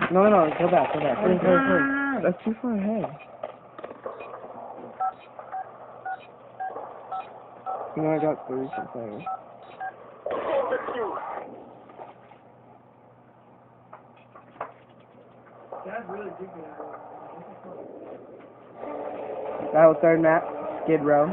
No, go back. Put it. That's too far ahead. You know, I got 36 seconds. That was third map. Skid Row.